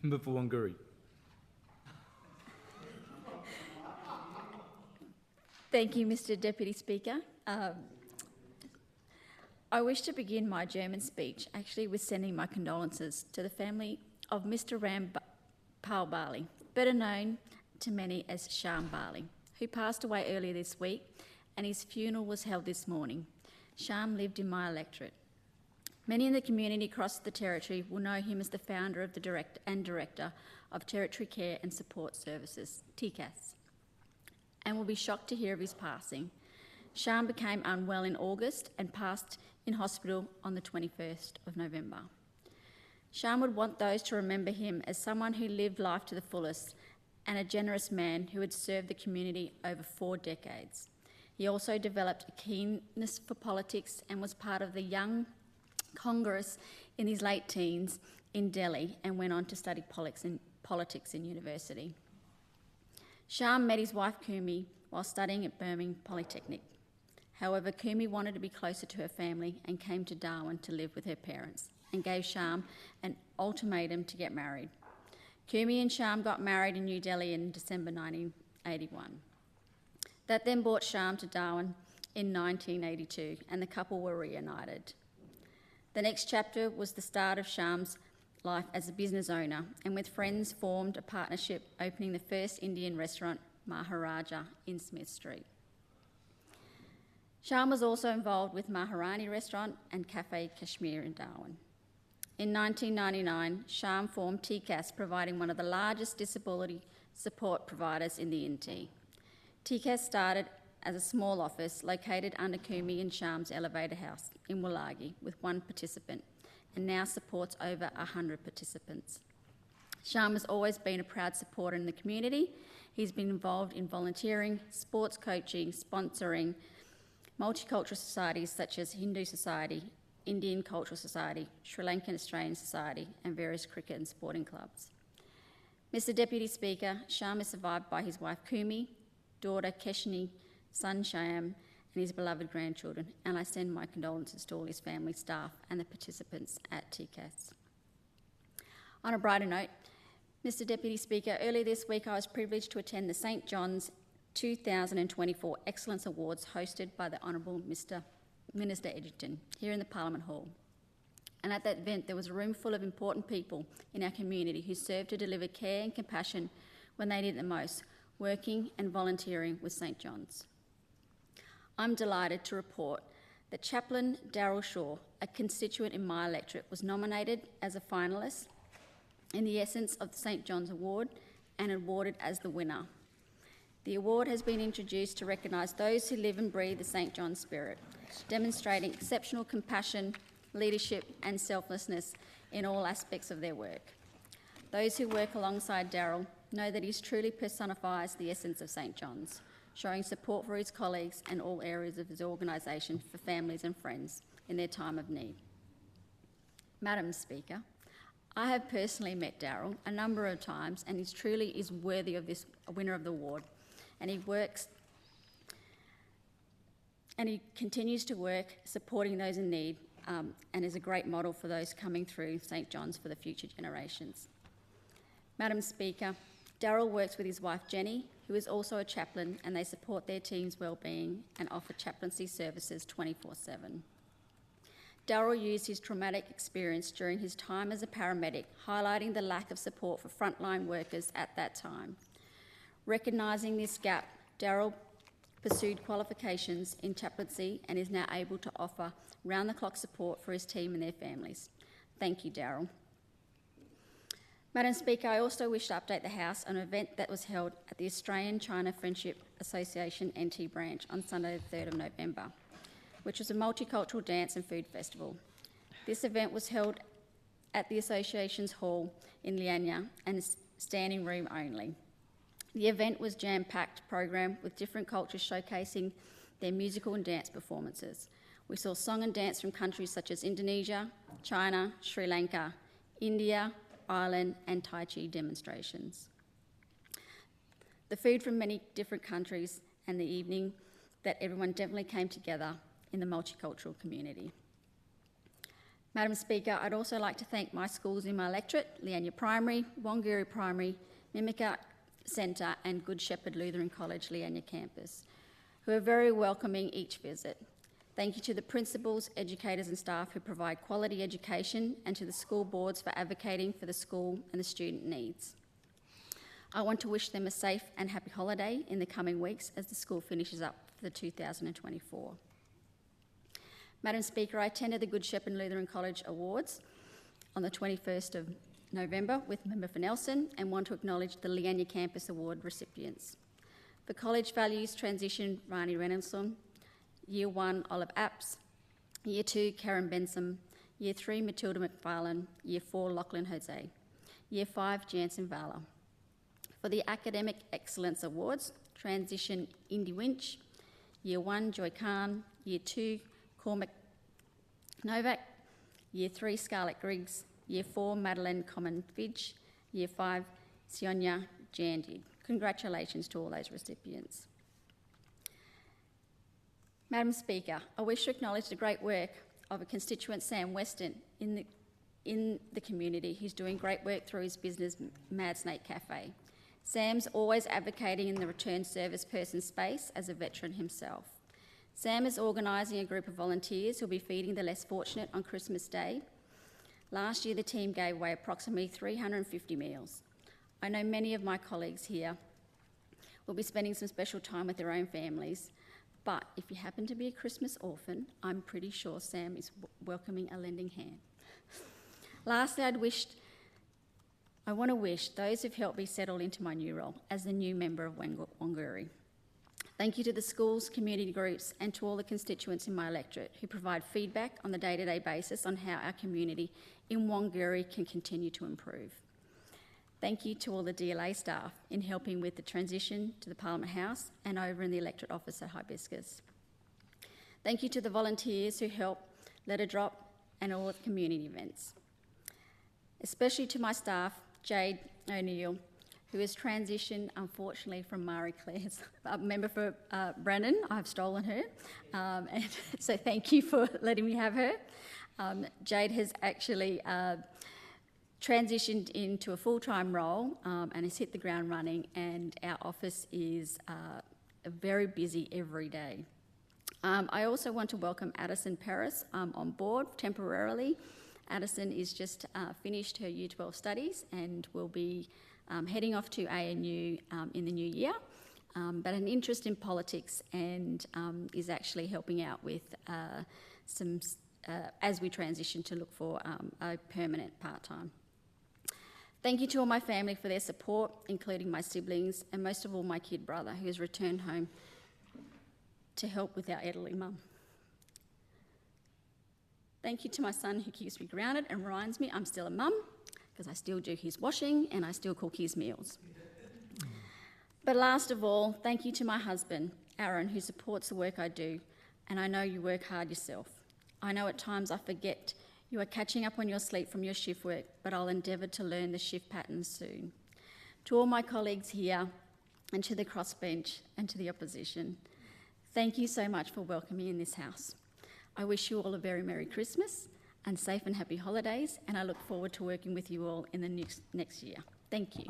Member for Wanguri. Thank you, Mr Deputy Speaker. I wish to begin my German speech actually with sending my condolences to the family of Mr Pal Bali, better known to many as Sharm Bali, who passed away earlier this week, and his funeral was held this morning. Sharm lived in my electorate. Many in the community across the Territory will know him as the founder of the Director of Territory Care and Support Services, TCAS, and will be shocked to hear of his passing. Sharm became unwell in August and passed in hospital on the 21st of November. Sharm would want those to remember him as someone who lived life to the fullest and a generous man who had served the community over 4 decades. He also developed a keenness for politics and was part of the Young Congress in his late teens in Delhi and went on to study politics in university. Sharm met his wife Kumi while studying at Birmingham Polytechnic. However, Kumi wanted to be closer to her family and came to Darwin to live with her parents and gave Sharm an ultimatum to get married. Kumi and Sharm got married in New Delhi in December 1981. That then brought Sharm to Darwin in 1982 and the couple were reunited. The next chapter was the start of Sharm's life as a business owner, and with friends formed a partnership opening the first Indian restaurant, Maharaja, in Smith Street. Sharm was also involved with Maharani Restaurant and Cafe Kashmir in Darwin. In 1999, Sharm formed TCAS, providing one of the largest disability support providers in the NT. TCAS started as a small office located under Kumi and Sharm's elevator house in Woollahgi with 1 participant, and now supports over 100 participants. Sharm has always been a proud supporter in the community. He's been involved in volunteering, sports coaching, sponsoring, multicultural societies such as Hindu Society, Indian Cultural Society, Sri Lankan Australian Society, and various cricket and sporting clubs. Mr Deputy Speaker, Sharm is survived by his wife Kumi, daughter Keshini, son Shyam, and his beloved grandchildren, and I send my condolences to all his family, staff, and the participants at TCAS. On a brighter note, Mr Deputy Speaker, earlier this week I was privileged to attend the St John's 2024 Excellence Awards hosted by the Honourable Minister Edgerton here in the Parliament Hall. And at that event there was a room full of important people in our community who served to deliver care and compassion when they needed it the most, working and volunteering with St John's. I'm delighted to report that Chaplain Darryl Shaw, a constituent in my electorate, was nominated as a finalist in the Essence of the St John's Award and awarded as the winner. The award has been introduced to recognise those who live and breathe the St John's spirit, demonstrating exceptional compassion, leadership and selflessness in all aspects of their work. Those who work alongside Darryl know that he truly personifies the essence of St John's, showing support for his colleagues and all areas of his organisation for families and friends in their time of need. Madam Speaker, I have personally met Darryl a number of times and he truly is worthy of this winner of the award, and he works and he continues to work supporting those in need and is a great model for those coming through St John's for the future generations. Madam Speaker, Darryl works with his wife Jenny, who is also a chaplain, and they support their team's wellbeing and offer chaplaincy services 24/7. Darryl used his traumatic experience during his time as a paramedic, highlighting the lack of support for frontline workers at that time. Recognising this gap, Darryl pursued qualifications in chaplaincy and is now able to offer round-the-clock support for his team and their families. Thank you, Darryl. Madam Speaker, I also wish to update the House on an event that was held at the Australian-China Friendship Association NT branch on Sunday the 3rd of November, which was a multicultural dance and food festival. This event was held at the Association's hall in Lianya and is standing room only. The event was a jam-packed program with different cultures showcasing their musical and dance performances. We saw song and dance from countries such as Indonesia, China, Sri Lanka, India, Ireland and Tai Chi demonstrations. The food from many different countries and the evening that everyone definitely came together in the multicultural community. Madam Speaker, I'd also like to thank my schools in my electorate, Leanya Primary, Wanguri Primary, Mimica Centre and Good Shepherd Lutheran College, Leanya Campus, who are very welcoming each visit. Thank you to the principals, educators and staff who provide quality education, and to the school boards for advocating for the school and the student needs. I want to wish them a safe and happy holiday in the coming weeks as the school finishes up for the 2024. Madam Speaker, I attended the Good Shepherd Lutheran College Awards on the 21st of November with Member for Nelson, and want to acknowledge the Leanya Campus Award recipients. For College Values Transition, Rani Renelson, Year 1, Olive Apps, Year 2, Karen Benson, Year 3, Matilda McFarlane, Year 4, Lachlan Jose, Year 5, Jansen Vala. For the Academic Excellence Awards, Transition, Indy Winch, Year 1, Joy Khan, Year 2, Cormac Novak, Year 3, Scarlett Griggs, Year 4, Madeline Common-Fidge, Year 5, Sionia Jandid. Congratulations to all those recipients. Madam Speaker, I wish to acknowledge the great work of a constituent, Sam Weston, in the community, who's doing great work through his business, Mad Snake Cafe. Sam's always advocating in the return service person space as a veteran himself. Sam is organising a group of volunteers who'll be feeding the less fortunate on Christmas Day. Last year, the team gave away approximately 350 meals. I know many of my colleagues here will be spending some special time with their own families, but if you happen to be a Christmas orphan, I'm pretty sure Sam is welcoming a lending hand. Lastly, I want to wish those who've helped me settle into my new role as the new member of Wanguri. Thank you to the schools, community groups and to all the constituents in my electorate who provide feedback on the day-to-day basis on how our community in Wanguri can continue to improve. Thank you to all the DLA staff in helping with the transition to the Parliament House and over in the electorate office at Hibiscus. Thank you to the volunteers who help Letter Drop and all the community events. Especially to my staff, Jade O'Neill, who has transitioned, unfortunately, from Marie Claire's member for Brandon. I've stolen her, and so thank you for letting me have her. Jade has actually transitioned into a full-time role and has hit the ground running, and our office is very busy every day. I also want to welcome Addison Paris on board temporarily. Addison is just finished her Year 12 studies and will be heading off to ANU in the new year, but an interest in politics and is actually helping out with as we transition to look for a permanent part-time. Thank you to all my family for their support, including my siblings and most of all my kid brother, who has returned home to help with our elderly mum. Thank you to my son, who keeps me grounded and reminds me I'm still a mum, because I still do his washing and I still cook his meals. But last of all, thank you to my husband, Aaron, who supports the work I do, and I know you work hard yourself. I know at times I forget you are catching up on your sleep from your shift work, but I'll endeavour to learn the shift patterns soon. To all my colleagues here and to the crossbench and to the opposition, thank you so much for welcoming me in this house. I wish you all a very Merry Christmas and safe and happy holidays, and I look forward to working with you all in the next year. Thank you.